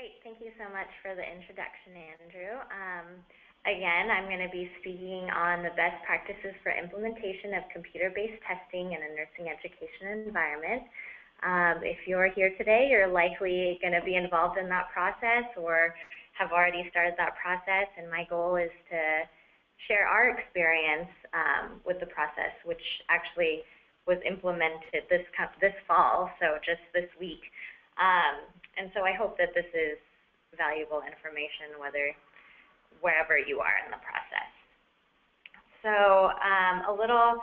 Great. Thank you so much for the introduction, Andrew. Again, I'm going to be speaking on the best practices for implementation of computer-based testing in a nursing education environment. If you're here today, you're likely going to be involved in that process or have already started that process, and my goal is to share our experience with the process, which actually was implemented this fall, so just this week. And so I hope that this is valuable information, wherever you are in the process. So a little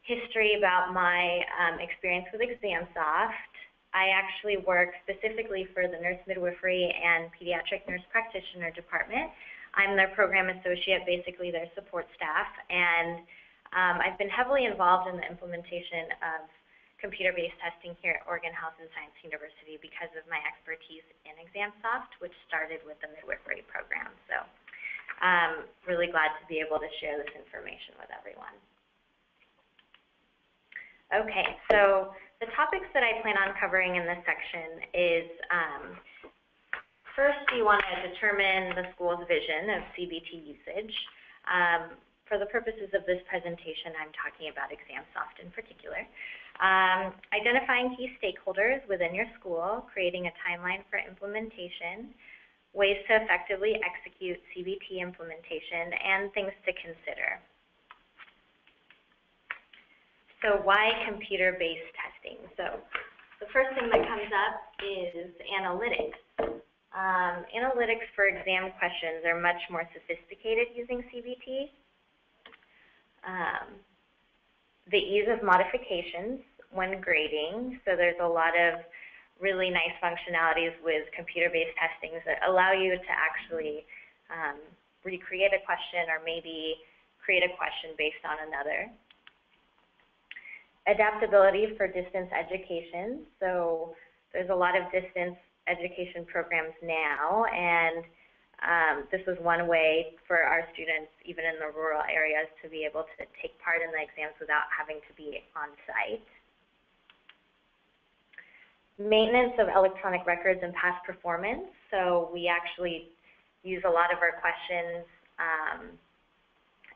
history about my experience with ExamSoft. I actually work specifically for the nurse midwifery and pediatric nurse practitioner department. I'm their program associate, basically their support staff, and I've been heavily involved in the implementation of computer-based testing here at Oregon Health and Science University because of my expertise in ExamSoft, which started with the midwifery program. So I'm really glad to be able to share this information with everyone. Okay, so the topics that I plan on covering in this section is first, you want to determine the school's vision of CBT usage. For the purposes of this presentation, I'm talking about ExamSoft in particular. Identifying key stakeholders within your school, creating a timeline for implementation, ways to effectively execute CBT implementation, and things to consider. So why computer-based testing? So the first thing that comes up is analytics. Analytics for exam questions are much more sophisticated using CBT. The ease of modifications when grading. So there's a lot of really nice functionalities with computer-based testings that allow you to actually recreate a question or maybe create a question based on another. Adaptability for distance education. So there's a lot of distance education programs now, and this was one way for our students, even in the rural areas, to be able to take part in the exams without having to be on site. Maintenance of electronic records and past performance. So we actually use a lot of our questions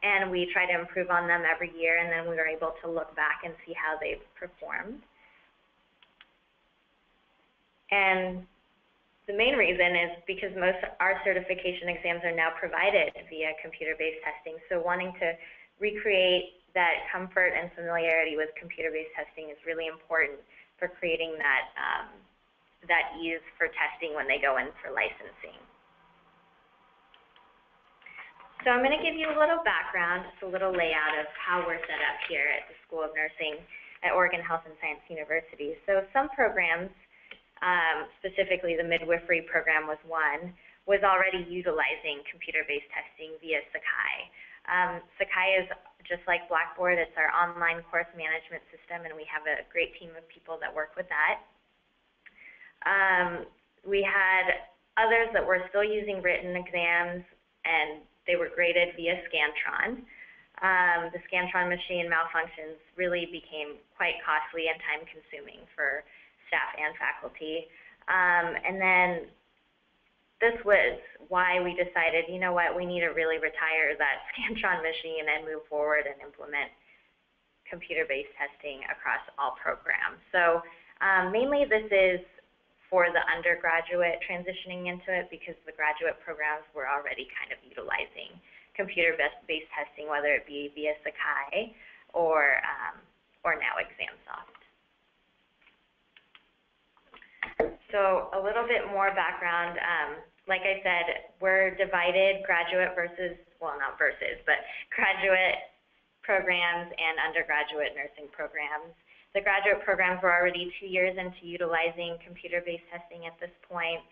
and we try to improve on them every year, and then we are able to look back and see how they've performed. And the main reason is because most of our certification exams are now provided via computer-based testing, so wanting to recreate that comfort and familiarity with computer-based testing is really important for creating that, that ease for testing when they go in for licensing. So I'm going to give you a little background, just a little layout of how we're set up here at the School of Nursing at Oregon Health and Science University. So some programs, specifically the midwifery program was already utilizing computer-based testing via Sakai. Sakai is just like Blackboard. It's our online course management system, and we have a great team of people that work with that. We had others that were still using written exams, and they were graded via Scantron. The Scantron machine malfunctions really became quite costly and time-consuming for staff and faculty. And then this was why we decided, you know what, we need to really retire that Scantron machine and move forward and implement computer-based testing across all programs. So mainly this is for the undergraduate transitioning into it, because the graduate programs were already kind of utilizing computer-based testing, whether it be via Sakai or now ExamSoft. So a little bit more background. Like I said, we're divided graduate versus, well, not versus, but graduate programs and undergraduate nursing programs. The graduate programs were already 2 years into utilizing computer-based testing at this point,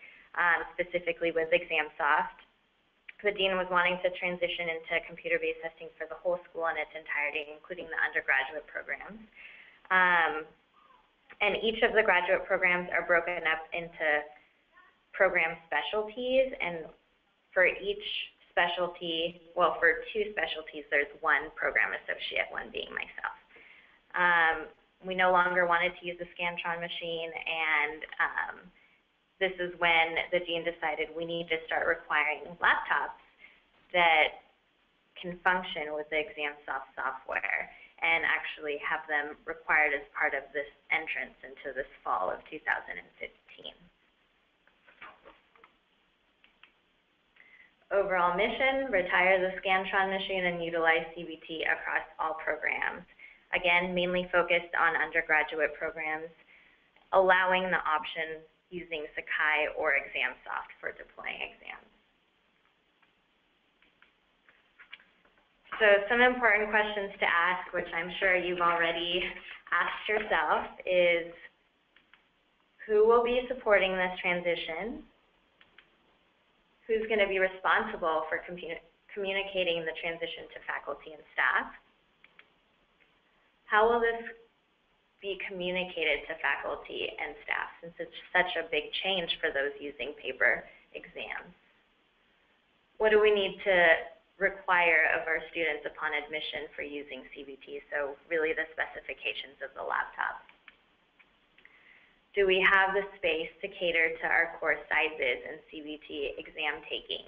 specifically with ExamSoft. The dean was wanting to transition into computer-based testing for the whole school in its entirety, including the undergraduate programs. And each of the graduate programs are broken up into program specialties, and for each specialty, well, for 2 specialties, there's 1 program associate, 1 being myself. We no longer wanted to use the Scantron machine, and this is when the dean decided we need to start requiring laptops that can function with the ExamSoft software and actually have them required as part of this entrance into this fall of 2015. Overall mission, retire the Scantron machine and utilize CBT across all programs. Again, mainly focused on undergraduate programs, allowing the option using Sakai or ExamSoft for deploying exams. So some important questions to ask, which I'm sure you've already asked yourself, is who will be supporting this transition? Who's going to be responsible for communicating the transition to faculty and staff? How will this be communicated to faculty and staff since it's such a big change for those using paper exams? What do we need to require of our students upon admission for using CBT? So really the specifications of the laptop. Do we have the space to cater to our course sizes and CBT exam taking?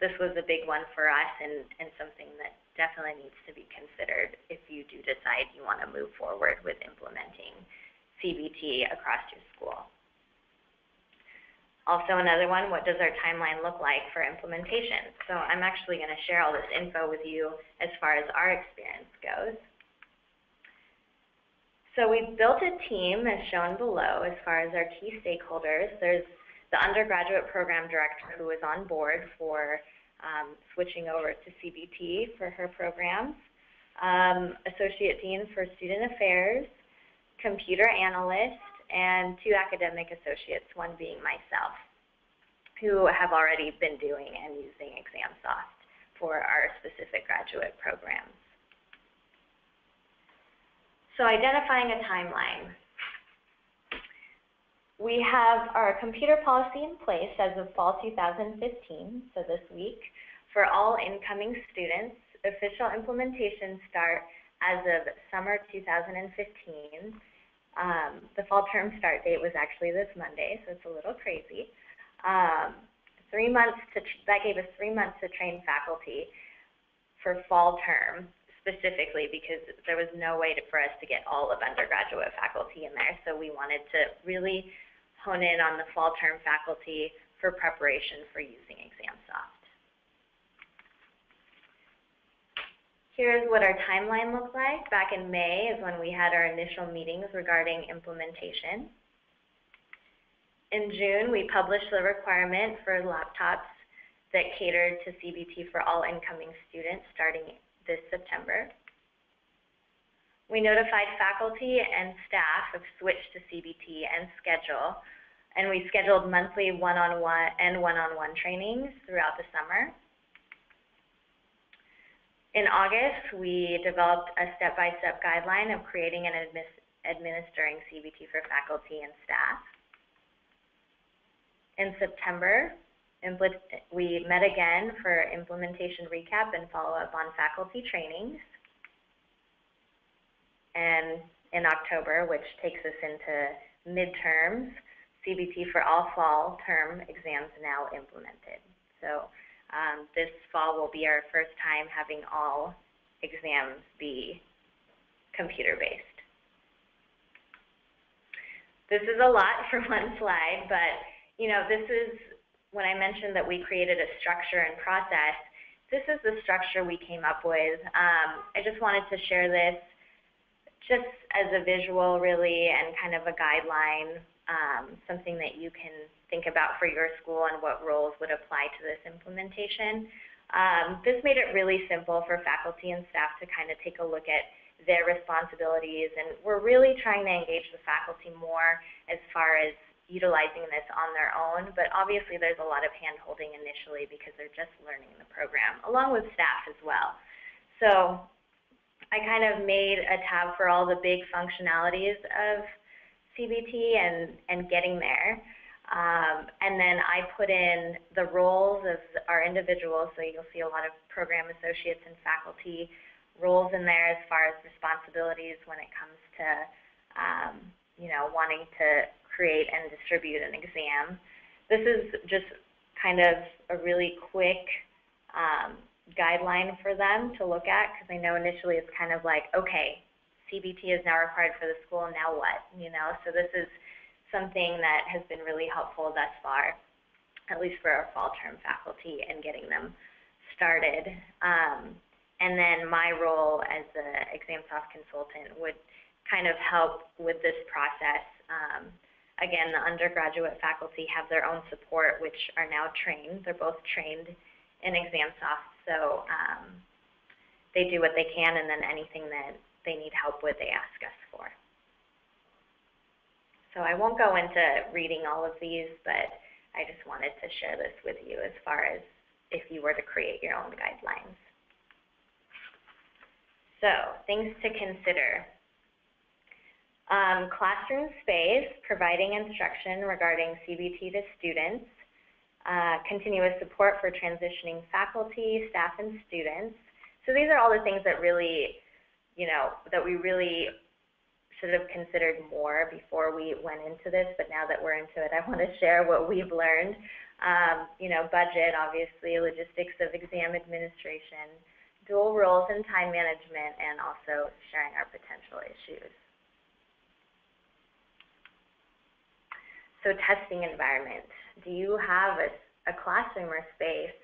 This was a big one for us and something that definitely needs to be considered if you do decide you want to move forward with implementing CBT across your school. Also another one, what does our timeline look like for implementation? So I'm actually going to share all this info with you as far as our experience goes. So we've built a team as shown below as far as our key stakeholders. There's the undergraduate program director who is on board for switching over to CBT for her programs, associate dean for student affairs, computer analyst, and 2 academic associates, one being myself, who have already been doing and using ExamSoft for our specific graduate programs. So identifying a timeline. We have our computer policy in place as of fall 2015, so this week, for all incoming students. Official implementation start as of summer 2015. The fall term start date was actually this Monday, so it's a little crazy. 3 months that gave us 3 months to train faculty for fall term, specifically because there was no way for us to get all of undergraduate faculty in there. So we wanted to really hone in on the fall term faculty for preparation for using ExamSoft. Here's what our timeline looked like. Back in May is when we had our initial meetings regarding implementation. In June, we published the requirement for laptops that catered to CBT for all incoming students starting this September. We notified faculty and staff of switch to CBT and schedule, and we scheduled monthly one-on-one and one-on-one trainings throughout the summer. In August, we developed a step-by-step guideline of creating and administering CBT for faculty and staff. In September, we met again for implementation recap and follow-up on faculty trainings. And in October, which takes us into midterms, CBT for all fall term exams now implemented. So this fall will be our first time having all exams be computer-based. This is a lot for one slide, but you know, this is when I mentioned that we created a structure and process. This is the structure we came up with. I just wanted to share this just as a visual, really, and kind of a guideline, something that you can think about for your school and what roles would apply to this implementation. This made it really simple for faculty and staff to kind of take a look at their responsibilities, and we're really trying to engage the faculty more as far as utilizing this on their own, but obviously there's a lot of hand-holding initially because they're just learning the program, along with staff as well. So I kind of made a tab for all the big functionalities of CBT and getting there. And then I put in the roles of our individuals, so you'll see a lot of program associates and faculty roles in there as far as responsibilities when it comes to you know, wanting to create and distribute an exam. This is just kind of a really quick guideline for them to look at, because I know initially it's kind of like, okay, CBT is now required for the school, now what? You know, so this is something that has been really helpful thus far, at least for our fall term faculty, and getting them started. And then my role as the ExamSoft consultant would kind of help with this process. Again, the undergraduate faculty have their own support, which are now trained. They're both trained in ExamSoft, so they do what they can, and then anything that they need help with, they ask us for. So I won't go into reading all of these, but I just wanted to share this with you as far as if you were to create your own guidelines. So, things to consider. Classroom space, providing instruction regarding CBT to students, continuous support for transitioning faculty, staff, and students. So these are all the things that really, you know, that we really should have considered more before we went into this, but now that we're into it, I want to share what we've learned. You know, budget, obviously, logistics of exam administration, dual roles in time management, and also sharing our potential issues. So testing environment. Do you have a classroom or space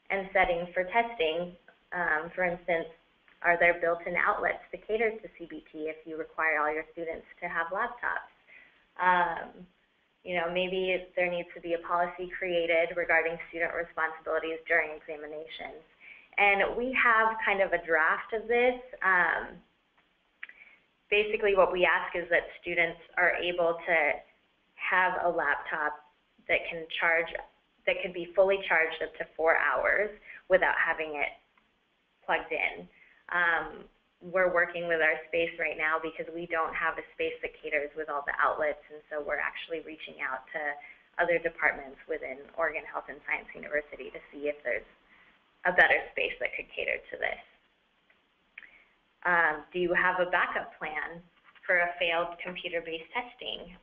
and setting for testing? For instance, are there built-in outlets to cater to CBT if you require all your students to have laptops? You know, maybe there needs to be a policy created regarding student responsibilities during examinations. And we have kind of a draft of this. Basically, what we ask is that students are able to have a laptop that can be fully charged up to 4 hours without having it plugged in. We're working with our space right now because we don't have a space that caters with all the outlets, and so we're actually reaching out to other departments within Oregon Health and Science University to see if there's a better space that could cater to this. Do you have a backup plan for a failed computer-based testing?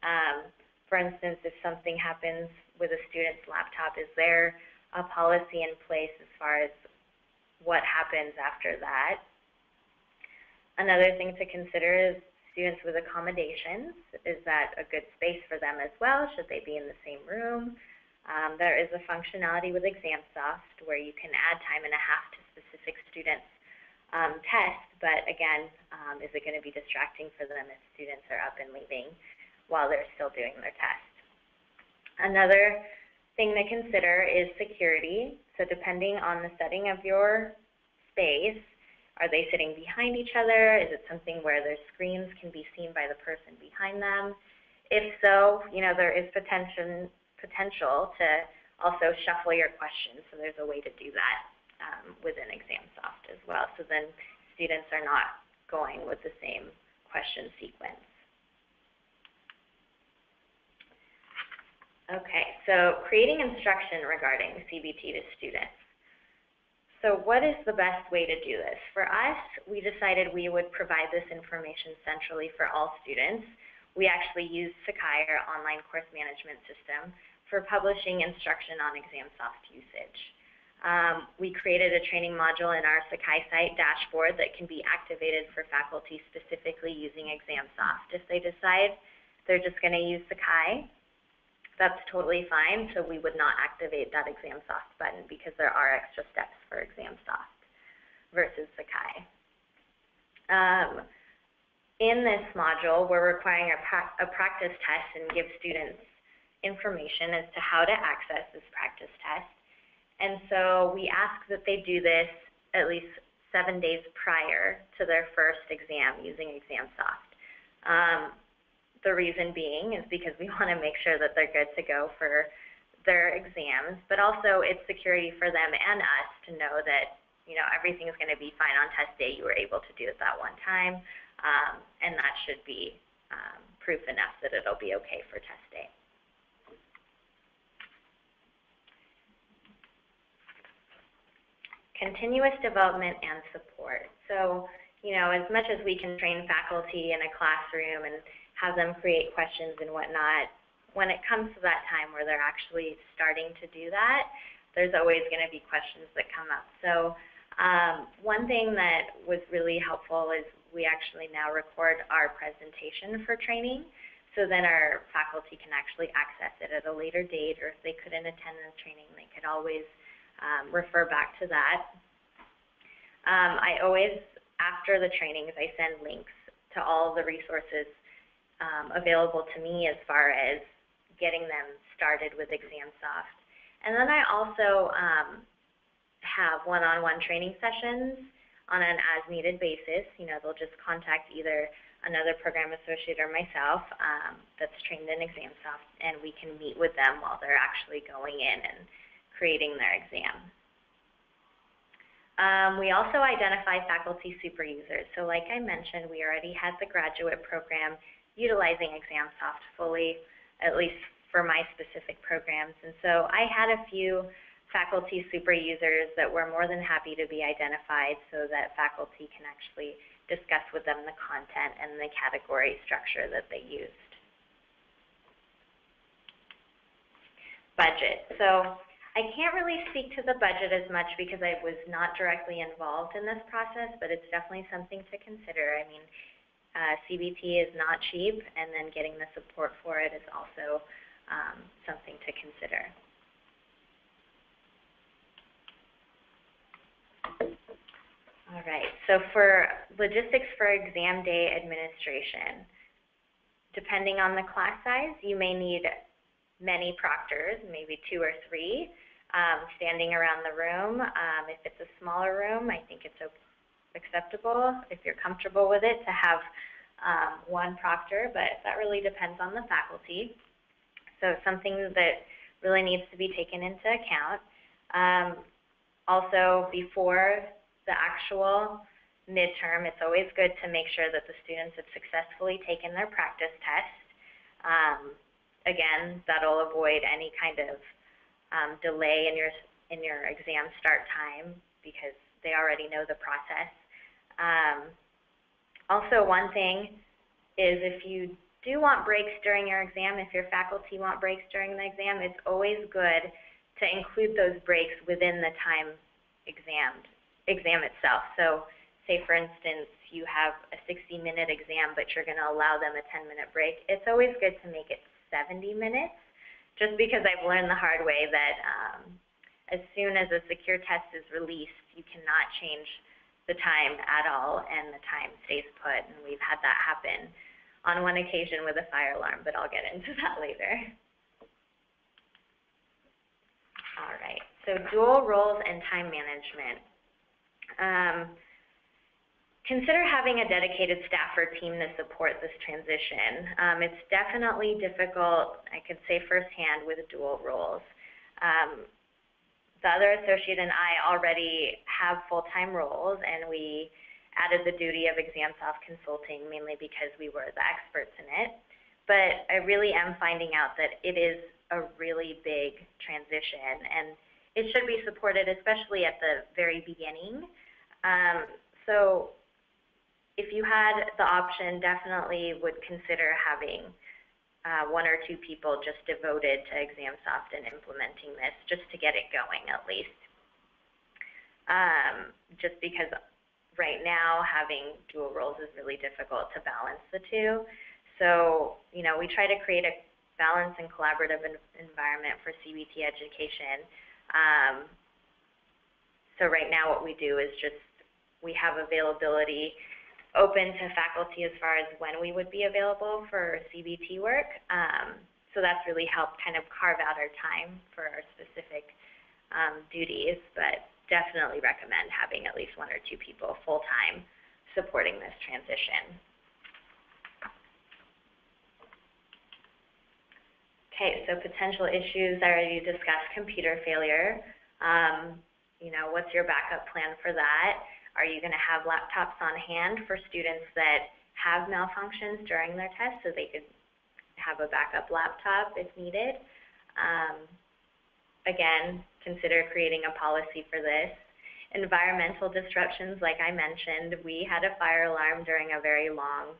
For instance, if something happens with a student's laptop, is there a policy in place as far as what happens after that? Another thing to consider is students with accommodations. Is that a good space for them as well? Should they be in the same room? There is a functionality with ExamSoft where you can add time and a half to specific students' tests, but again, is it going to be distracting for them if students are up and leaving while they're still doing their test? Another thing to consider is security. So depending on the setting of your space, are they sitting behind each other? Is it something where their screens can be seen by the person behind them? If so, you know, there is potential to also shuffle your questions. So there's a way to do that within ExamSoft as well. So then students are not going with the same question sequence. Okay, so creating instruction regarding CBT to students. So what is the best way to do this? For us, we decided we would provide this information centrally for all students. We actually use Sakai, our online course management system, for publishing instruction on ExamSoft usage. We created a training module in our Sakai site dashboard that can be activated for faculty specifically using ExamSoft. If they decide they're just going to use Sakai, that's totally fine, so we would not activate that ExamSoft button because there are extra steps for ExamSoft versus Sakai. In this module, we're requiring a practice test and give students information as to how to access this practice test. And so we ask that they do this at least 7 days prior to their first exam using ExamSoft. The reason being is because we want to make sure that they're good to go for their exams, but also it's security for them and us to know that, you know, everything is going to be fine on test day. You were able to do it that one time, and that should be proof enough that it'll be okay for test day. Continuous development and support. So, you know, as much as we can train faculty in a classroom and have them create questions and whatnot, when it comes to that time where they're actually starting to do that, there's always going to be questions that come up. So one thing that was really helpful is we actually now record our presentation for training, so then our faculty can actually access it at a later date, or if they couldn't attend the training, they could always refer back to that. I always, after the trainings, I send links to all the resources available to me as far as getting them started with ExamSoft. And then I also have one-on-one training sessions on an as-needed basis. You know, they'll just contact either another program associate or myself that's trained in ExamSoft, and we can meet with them while they're actually going in and creating their exam. We also identify faculty super users. So like I mentioned, we already had the graduate program utilizing ExamSoft fully, at least for my specific programs. And so I had a few faculty super users that were more than happy to be identified so that faculty can actually discuss with them the content and the category structure that they used. Budget. So I can't really speak to the budget as much because I was not directly involved in this process, but it's definitely something to consider. I mean, CBT is not cheap, and then getting the support for it is also something to consider. All right, so for logistics for exam day administration, depending on the class size, you may need many proctors, maybe 2 or 3, standing around the room. If it's a smaller room, I think it's acceptable, if you're comfortable with it, to have one proctor, but that really depends on the faculty. So something that really needs to be taken into account. Also, before the actual midterm, it's always good to make sure that the students have successfully taken their practice test. Again, that'll avoid any kind of delay in your exam start time because they already know the process. Also, one thing is if you do want breaks during your exam, if your faculty want breaks during the exam, it's always good to include those breaks within the time exam itself. So say, for instance, you have a 60-minute exam, but you're going to allow them a 10-minute break. It's always good to make it 70 minutes, just because I've learned the hard way that as soon as a secure test is released, you cannot change the time at all, and the time stays put. And we've had that happen on one occasion with a fire alarm, but I'll get into that later. All right, so dual roles and time management. Consider having a dedicated staff or team to support this transition. It's definitely difficult, I could say firsthand, with dual roles. The other associate and I already have full-time roles, and we added the duty of ExamSoft consulting mainly because we were the experts in it. But I really am finding out that it is a really big transition, and it should be supported, especially at the very beginning. So if you had the option, definitely would consider having 1 or 2 people just devoted to ExamSoft and implementing this, just to get it going at least. Just because right now having dual roles is really difficult to balance the two. So, you know, we try to create a balanced and collaborative environment for CBT education. So right now what we do is just, we have availability open to faculty as far as when we would be available for CBT work. So that's really helped kind of carve out our time for our specific duties, but definitely recommend having at least 1 or 2 people full-time supporting this transition. Okay, so potential issues, I already discussed computer failure. You know, what's your backup plan for that? Are you going to have laptops on hand for students that have malfunctions during their test so they could have a backup laptop if needed? Again, consider creating a policy for this. Environmental disruptions, like I mentioned, we had a fire alarm during a very long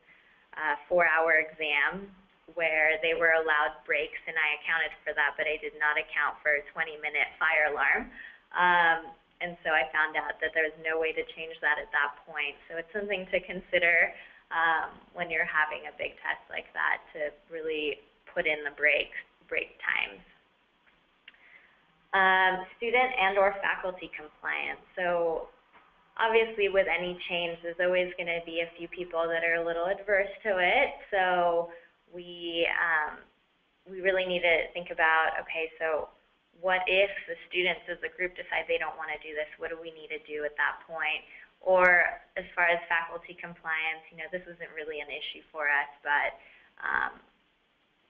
4-hour exam where they were allowed breaks, and I accounted for that, but I did not account for a 20-minute fire alarm. And so I found out that there's no way to change that at that point. So it's something to consider when you're having a big test like that, to really put in the break times. Student and or faculty compliance. So obviously with any change, there's always going to be a few people that are a little adverse to it. So we really need to think about, okay, so what if the students as a group decide they don't want to do this? What do we need to do at that point? Or as far as faculty compliance, you know, this isn't really an issue for us, but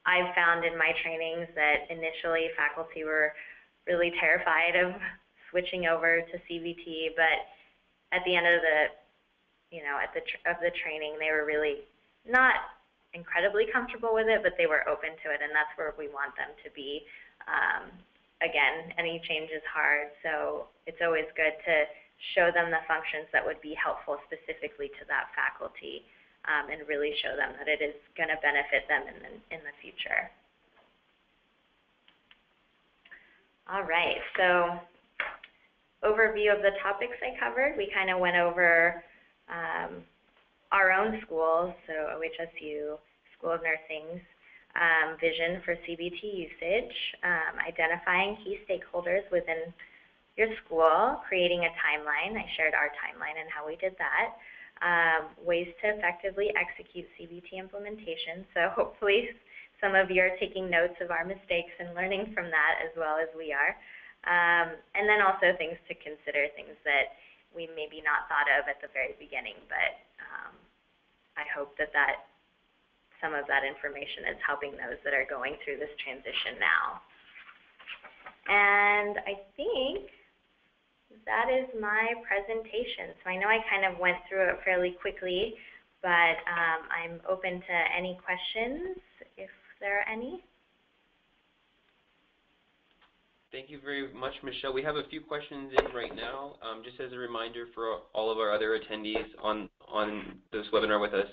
I've found in my trainings that initially faculty were really terrified of switching over to CBT, but at the end of the, of the training, they were really not incredibly comfortable with it, but they were open to it, and that's where we want them to be. Again, any change is hard, so it's always good to show them the functions that would be helpful specifically to that faculty, and really show them that it is going to benefit them in the future. All right, so overview of the topics I covered. We kind of went over our own schools, so OHSU, School of Nursing's vision for CBT usage, identifying key stakeholders within your school, creating a timeline. I shared our timeline and how we did that. Ways to effectively execute CBT implementation. So hopefully some of you are taking notes of our mistakes and learning from that as well as we are. And then also things to consider, things that we maybe not thought of at the very beginning, but I hope that some of that information is helping those that are going through this transition now. And I think that is my presentation. So I know I kind of went through it fairly quickly, but I'm open to any questions if there are any. Thank you very much, Michelle. We have a few questions in right now. Just as a reminder for all of our other attendees on this webinar with us,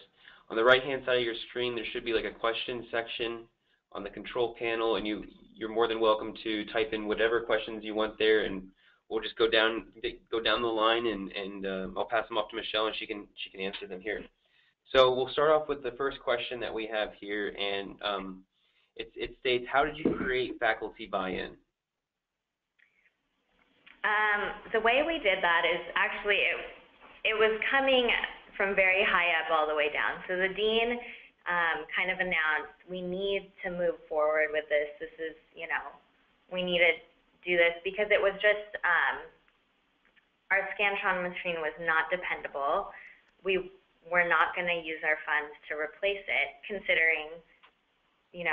on the right-hand side of your screen, there should be like a question section on the control panel, and you're more than welcome to type in whatever questions you want there, and we'll just go down the line, and I'll pass them off to Michelle, and she can answer them here. So we'll start off with the first question that we have here, and it states, how did you create faculty buy-in? The way we did that is actually it was coming from very high up all the way down. So the dean kind of announced, we need to move forward with this. This is, we need to do this because it was just our Scantron machine was not dependable. We were not going to use our funds to replace it, considering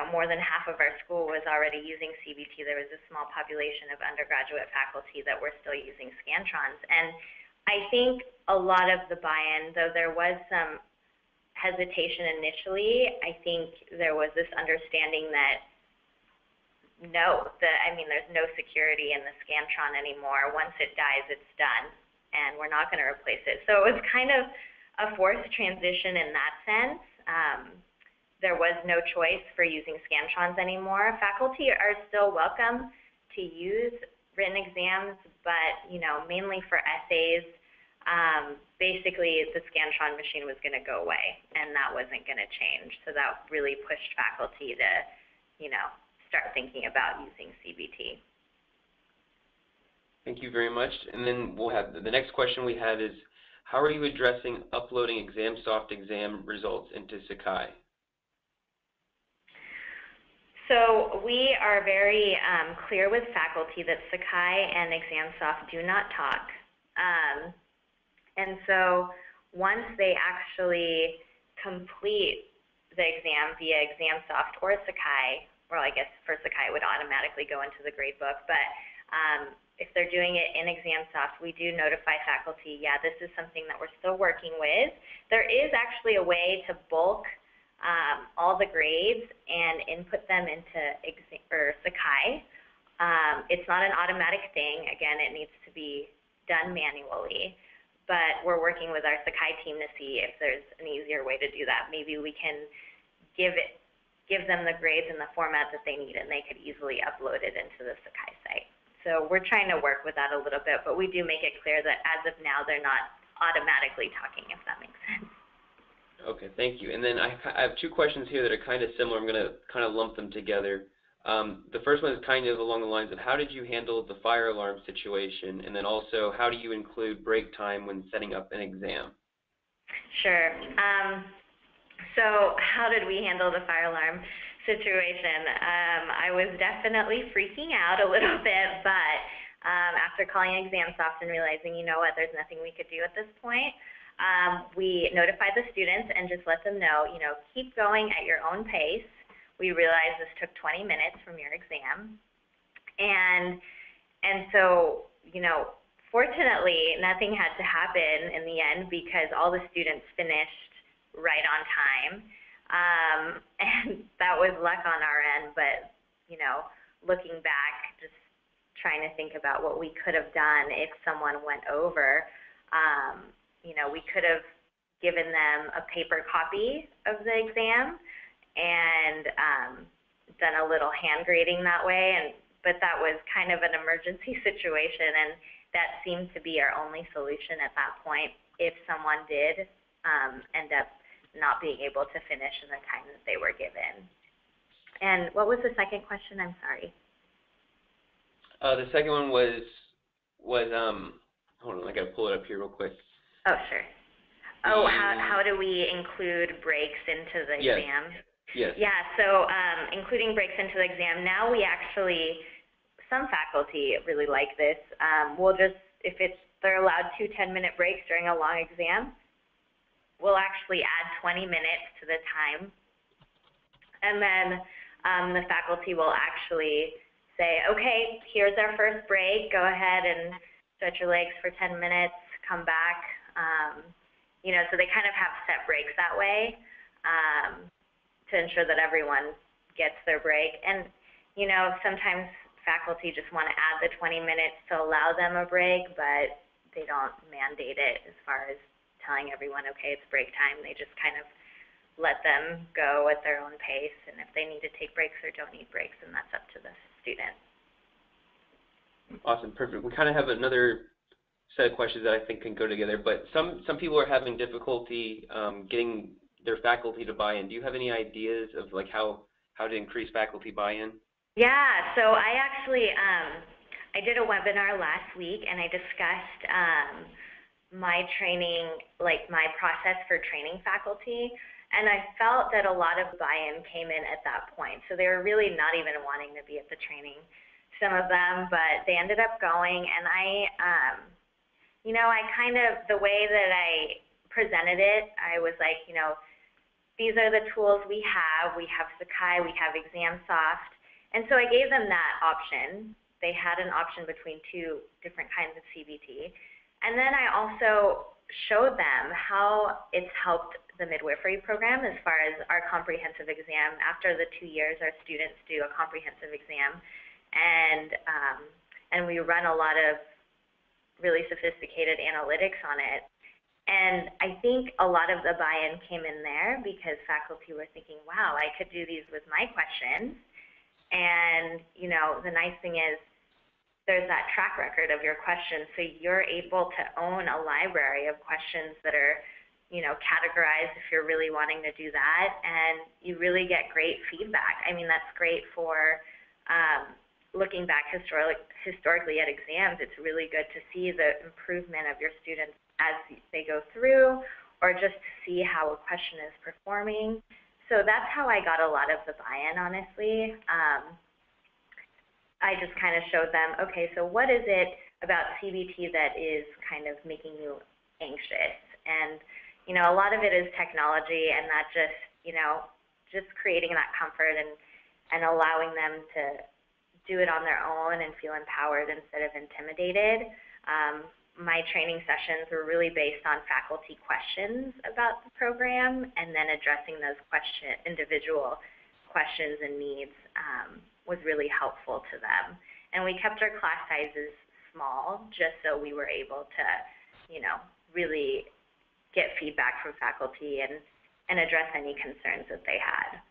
more than half of our school was already using CBT. There was a small population of undergraduate faculty that were still using Scantrons. And I think a lot of the buy-in, though there was some hesitation initially, I think there was this understanding that there's no security in the Scantron anymore. Once it dies, it's done, and we're not going to replace it. So it was kind of a forced transition in that sense. There was no choice for using Scantrons anymore. Faculty are still welcome to use written exams, but mainly for essays. Basically, the Scantron machine was going to go away, and that wasn't going to change. So that really pushed faculty to, start thinking about using CBT. Thank you very much. And then we'll have the next question we have is, how are you addressing uploading ExamSoft exam results into Sakai? So we are very clear with faculty that Sakai and ExamSoft do not talk. And so once they actually complete the exam via ExamSoft or Sakai, well, I guess for Sakai it would automatically go into the gradebook, but if they're doing it in ExamSoft, we do notify faculty, yeah, this is something that we're still working with. There is actually a way to bulk all the grades and input them into Sakai. It's not an automatic thing. Again, it needs to be done manually, but we're working with our Sakai team to see if there's an easier way to do that. Maybe we can give give them the grades in the format that they need, and they could easily upload it into the Sakai site. So we're trying to work with that a little bit, but we do make it clear that as of now, they're not automatically talking, if that makes sense. Okay, thank you. And then I have two questions here that are kind of similar. I'm going to kind of lump them together. The first one is kind of along the lines of how did you handle the fire alarm situation, and then also how do you include break time when setting up an exam? Sure. So how did we handle the fire alarm situation? I was definitely freaking out a little bit, but after calling ExamSoft and realizing, you know what, there's nothing we could do at this point, we notified the students and just let them know, you know, keep going at your own pace. We realized this took 20 minutes from your exam. And so, you know, fortunately, nothing had to happen in the end because all the students finished right on time. And that was luck on our end, but, you know, looking back, just trying to think about what we could have done if someone went over, you know, we could have given them a paper copy of the exam and done a little hand grading that way, but that was kind of an emergency situation, and that seemed to be our only solution at that point if someone did end up not being able to finish in the time that they were given. And what was the second question? I'm sorry. The second one was hold on, I got to pull it up here real quick. Oh, sure. Oh, how do we include breaks into the exam? Yes. Yeah, so including breaks into the exam, now we actually, some faculty really like this. We'll just, if they're allowed 2 10-minute breaks during a long exam, we'll actually add 20 minutes to the time. And then the faculty will actually say, okay, here's our first break. Go ahead and stretch your legs for 10 minutes, come back. You know, so they kind of have set breaks that way to ensure that everyone gets their break. And, you know, sometimes faculty just want to add the 20 minutes to allow them a break, but they don't mandate it as far as telling everyone, okay, it's break time. They just kind of let them go at their own pace, and if they need to take breaks or don't need breaks, then that's up to the student. Awesome, perfect. We kind of have another set of questions that I think can go together, but some people are having difficulty getting their faculty to buy in. Do you have any ideas of like how to increase faculty buy-in? Yeah, so I actually I did a webinar last week, and I discussed my training, like my process for training faculty, and I felt that a lot of buy-in came in at that point. So they were really not even wanting to be at the training, some of them, but they ended up going, and you know, I kind of, the way that I presented it, I was like, you know, these are the tools we have. We have Sakai, we have ExamSoft, and so I gave them that option. They had an option between 2 different kinds of CBT. And then I also showed them how it's helped the midwifery program as far as our comprehensive exam. After the 2 years, our students do a comprehensive exam, and we run a lot of really sophisticated analytics on it. And I think a lot of the buy-in came in there because faculty were thinking, wow, I could do these with my questions. And, you know, the nice thing is there's that track record of your questions, so you're able to own a library of questions that are, you know, categorized if you're really wanting to do that, and you really get great feedback. I mean, that's great for looking back historically at exams. It's really good to see the improvement of your students as they go through, or just to see how a question is performing. So that's how I got a lot of the buy-in, honestly. I just kind of showed them, okay, so what is it about CBT that is kind of making you anxious? And, you know, a lot of it is technology, and that just, you know, just creating that comfort and allowing them to do it on their own and feel empowered instead of intimidated. My training sessions were really based on faculty questions about the program, and then addressing those individual questions and needs was really helpful to them. And we kept our class sizes small just so we were able to, you know, really get feedback from faculty and address any concerns that they had.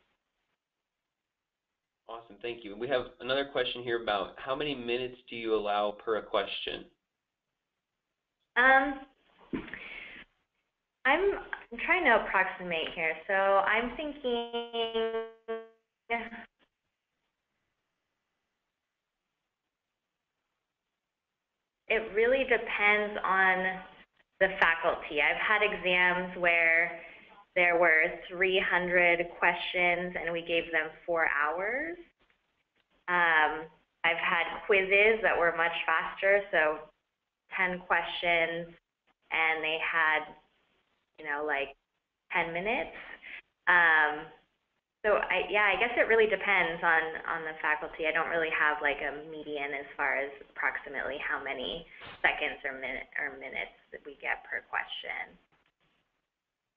Awesome, thank you. We have another question here about how many minutes do you allow per question? I'm trying to approximate here, so I'm thinking it really depends on the faculty. I've had exams where there were 300 questions and we gave them 4 hours. I've had quizzes that were much faster, so 10 questions, and they had, like 10 minutes. So I guess it really depends on the faculty. I don't really have like a median as far as approximately how many seconds or minutes that we get per question.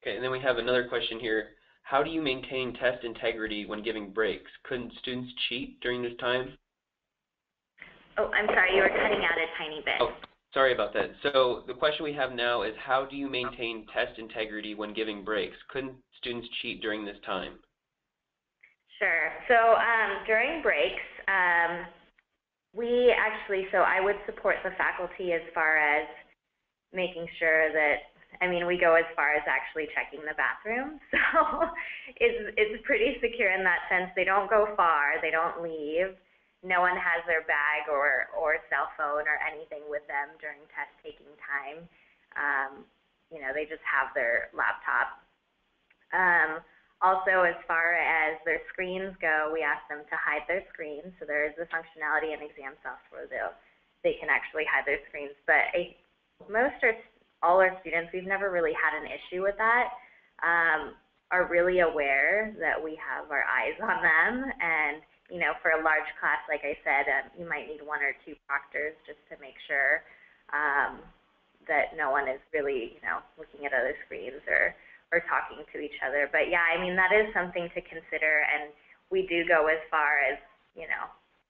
Okay, and then we have another question here. How do you maintain test integrity when giving breaks? Couldn't students cheat during this time? Oh, I'm sorry, you were cutting out a tiny bit. Oh, sorry about that. So the question we have now is, how do you maintain test integrity when giving breaks? Couldn't students cheat during this time? Sure. So during breaks, so I would support the faculty as far as making sure that, we go as far as actually checking the bathroom. So it's pretty secure in that sense. They don't go far. They don't leave. No one has their bag or cell phone or anything with them during test-taking time. They just have their laptop. Also, as far as their screens go, we ask them to hide their screens. So there is a functionality in ExamSoft where they can actually hide their screens. But most or all our students, we've never really had an issue with that, are really aware that we have our eyes on them. And, for a large class, like I said, you might need 1 or 2 proctors just to make sure that no one is really, looking at other screens or talking to each other. But yeah, that is something to consider, and we do go as far as,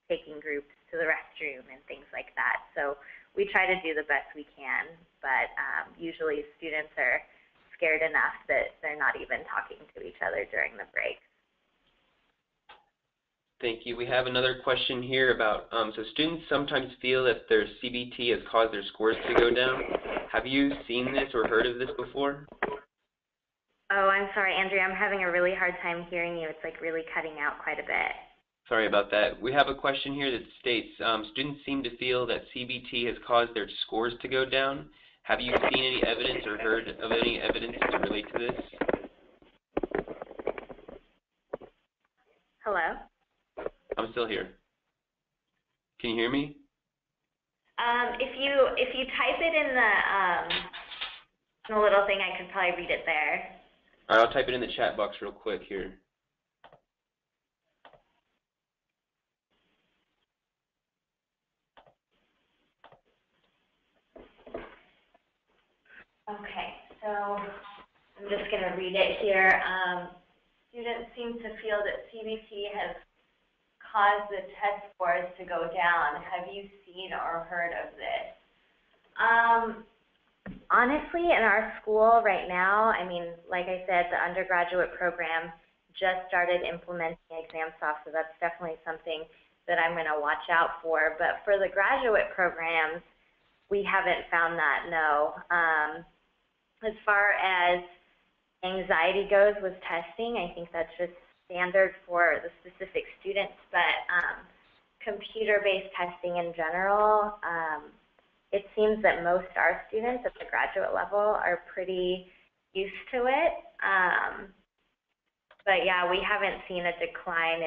taking groups to the restroom and things like that. So we try to do the best we can, but usually students are scared enough that they're not even talking to each other during the break. Thank you. We have another question here about, so students sometimes feel that their CBT has caused their scores to go down. Have you seen this or heard of this before? Oh, I'm sorry, Andrea. I'm having a really hard time hearing you. It's like really cutting out quite a bit. Sorry about that. We have a question here that states, students seem to feel that CBT has caused their scores to go down. Have you seen any evidence or heard of any evidence to relate to this? Hello? I'm still here. Can you hear me? If you type it in the little thing, I could probably read it there. All right, I'll type it in the chat box real quick here. Okay, so I'm just going to read it here. Students seem to feel that CBT has caused the test scores to go down. Have you seen or heard of this? Honestly, in our school right now, like I said, the undergraduate program just started implementing ExamSoft, so that's definitely something that I'm going to watch out for. But for the graduate programs, we haven't found that, no. As far as anxiety goes with testing, I think that's just standard for the specific students, but computer-based testing in general, it seems that most of our students at the graduate level are pretty used to it. But yeah, we haven't seen a decline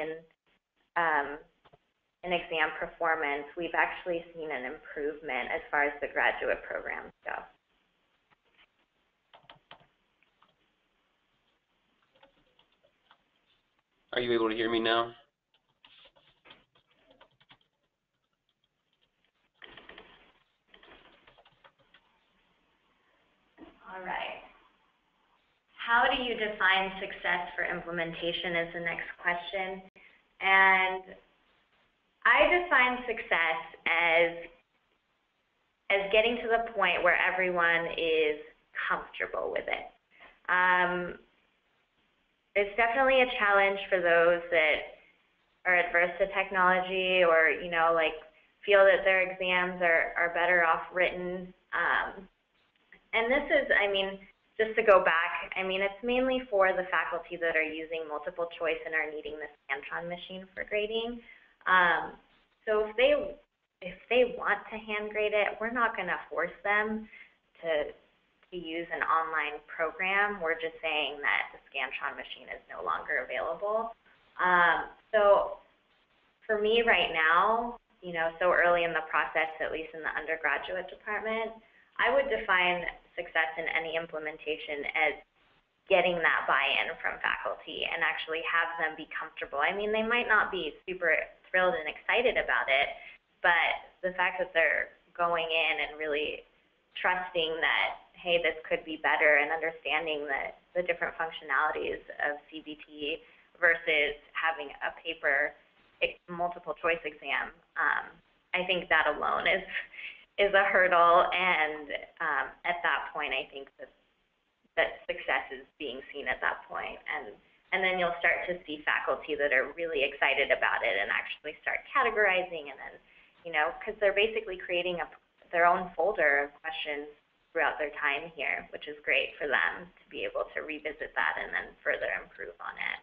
in exam performance. We've actually seen an improvement as far as the graduate programs go. Are you able to hear me now? All right. How do you define success for implementation is the next question. And I define success as getting to the point where everyone is comfortable with it. It's definitely a challenge for those that are adverse to technology, or, you know, like feel that their exams are better off written. And this is, I mean, just to go back, I mean, it's mainly for the faculty that are using multiple choice and are needing the Scantron machine for grading. So if they want to hand grade it, we're not going to force them to use an online program. We're just saying that the Scantron machine is no longer available. So for me right now, you know, so early in the process, at least in the undergraduate department, I would define success in any implementation as getting that buy-in from faculty and actually have them be comfortable. I mean, they might not be super thrilled and excited about it, but the fact that they're going in and really trusting that, hey, this could be better, and understanding the different functionalities of CBT versus having a paper multiple choice exam, I think that alone is a hurdle, and at that point, I think that success is being seen at that point, and then you'll start to see faculty that are really excited about it and actually start categorizing, and then, you know, because they're basically creating their own folder of questions throughout their time here, which is great for them to be able to revisit that and then further improve on it.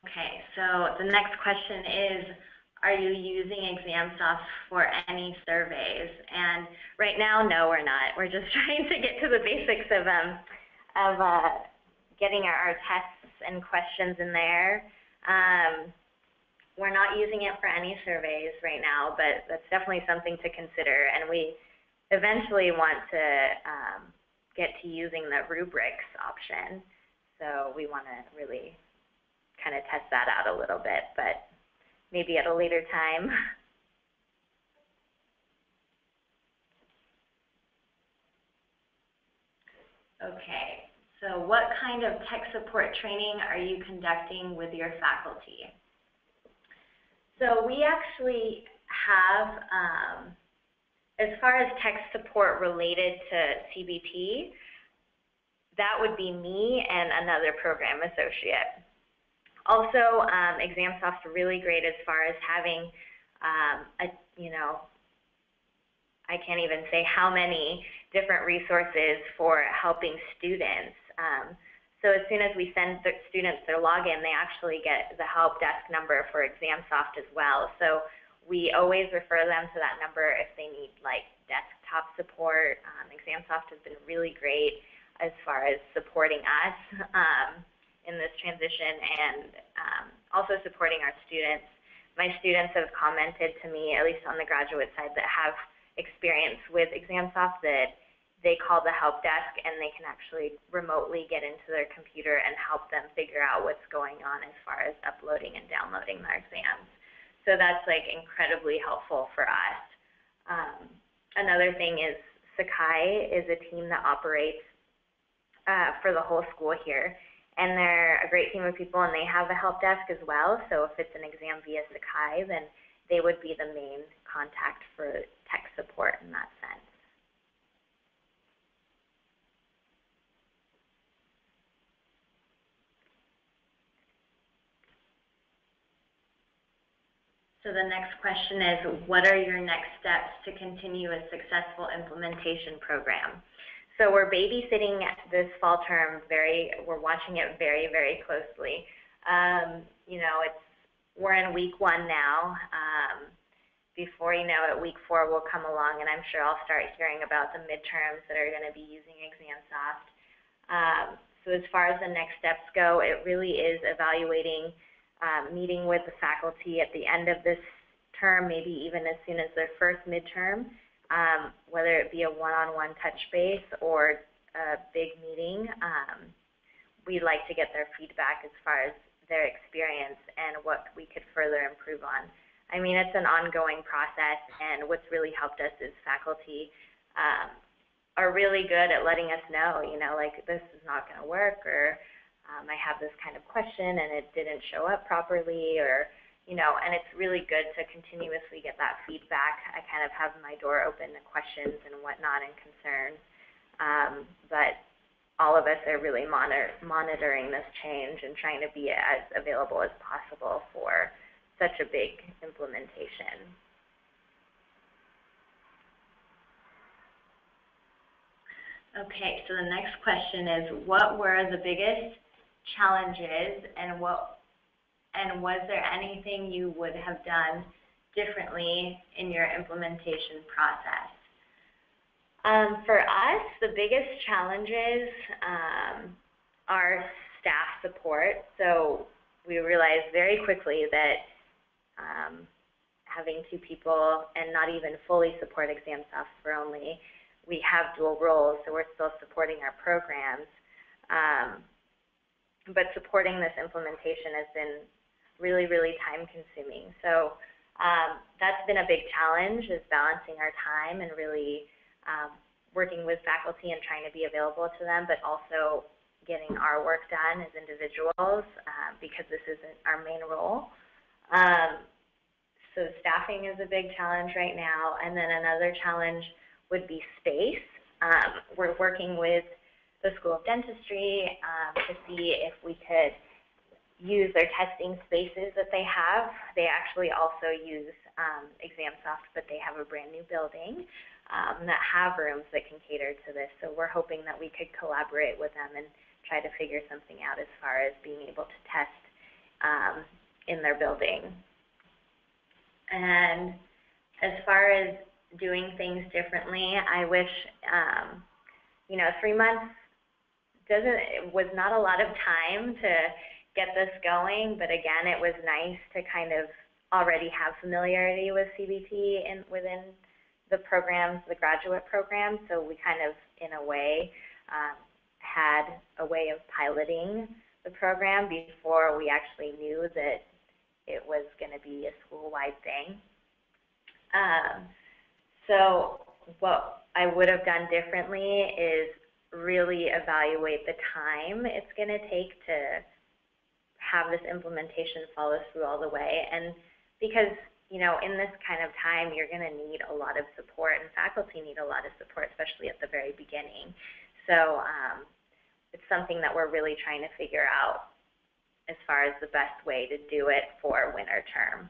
Okay, so the next question is, are you using ExamSoft for any surveys? And right now, no, we're not. We're just trying to get to the basics of getting our tests and questions in there. We're not using it for any surveys right now, but that's definitely something to consider. And we eventually want to get to using the rubrics option. So we want to really kind of test that out a little bit, but maybe at a later time. Okay, so what kind of tech support training are you conducting with your faculty? So we actually have, as far as tech support related to CBT, that would be me and another program associate. Also, ExamSoft's really great as far as having, you know, I can't even say how many different resources for helping students. So as soon as we send the students their login, they actually get the help desk number for ExamSoft as well. So we always refer them to that number if they need like desktop support. ExamSoft has been really great as far as supporting us in this transition, and also supporting our students. My students have commented to me, at least on the graduate side, that have experience with ExamSoft, that they call the help desk and they can actually remotely get into their computer and help them figure out what's going on as far as uploading and downloading their exams. So that's like incredibly helpful for us. Another thing is Sakai is a team that operates for the whole school here. And they're a great team of people, and they have a help desk as well. So if it's an exam via Sakai, then they would be the main contact for tech support in that sense. So the next question is, what are your next steps to continue a successful implementation program? So we're babysitting this fall term. We're watching it very, very closely. You know, we're in week 1 now. Before you know it, week 4 will come along, and I'm sure I'll start hearing about the midterms that are going to be using ExamSoft. So as far as the next steps go, it really is evaluating, meeting with the faculty at the end of this term, maybe even as soon as their first midterm. Whether it be a one-on-one touch base or a big meeting, we'd like to get their feedback as far as their experience and what we could further improve on. I mean, it's an ongoing process, and what's really helped us is faculty are really good at letting us know, you know, like this is not going to work, or I have this kind of question and it didn't show up properly, or, and it's really good to continuously get that feedback. I kind of have my door open to questions and whatnot and concerns, but all of us are really monitoring this change and trying to be as available as possible for such a big implementation. Okay, so the next question is, what were the biggest challenges, and was there anything you would have done differently in your implementation process? For us, the biggest challenges are staff support. So we realized very quickly that having 2 people and not even fully support ExamSoft for only, we have dual roles, so we're still supporting our programs. But supporting this implementation has been really, really time consuming. So that's been a big challenge, is balancing our time and really working with faculty and trying to be available to them, but also getting our work done as individuals because this isn't our main role. So staffing is a big challenge right now. And then another challenge would be space. We're working with the School of Dentistry to see if we could use their testing spaces that they have. They actually also use ExamSoft, but they have a brand new building that have rooms that can cater to this. So we're hoping that we could collaborate with them and try to figure something out as far as being able to test in their building. And as far as doing things differently, I wish, 3 months was not a lot of time to get this going, but again, it was nice to kind of already have familiarity with CBT within the programs, the graduate programs, so we kind of, in a way, had a way of piloting the program before we actually knew that it was going to be a school-wide thing. So what I would have done differently is really evaluate the time it's going to take to have this implementation follow through all the way. And because, in this kind of time, you're going to need a lot of support, and faculty need a lot of support, especially at the very beginning. So it's something that we're really trying to figure out as far as the best way to do it for winter term.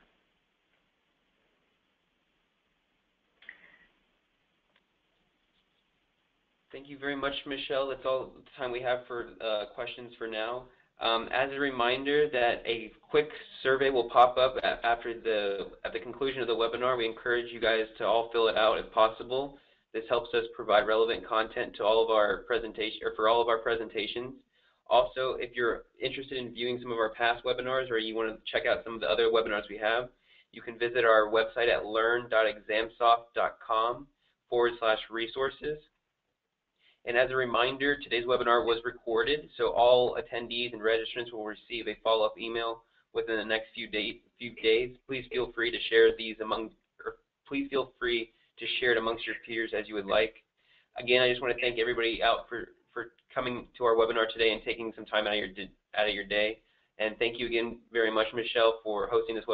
Thank you very much, Michelle. That's all the time we have for questions for now. As a reminder that a quick survey will pop up at the conclusion of the webinar. We encourage you guys to all fill it out if possible. This helps us provide relevant content to all of our for all of our presentations. Also, if you're interested in viewing some of our past webinars, or you want to check out some of the other webinars we have, you can visit our website at learn.examsoft.com/resources. And as a reminder, today's webinar was recorded, so all attendees and registrants will receive a follow-up email within the next few days. Please feel free to share these please feel free to share it amongst your peers as you would like. Again, I just want to thank everybody out for coming to our webinar today and taking some time out of your day. And thank you again very much, Michelle, for hosting this webinar.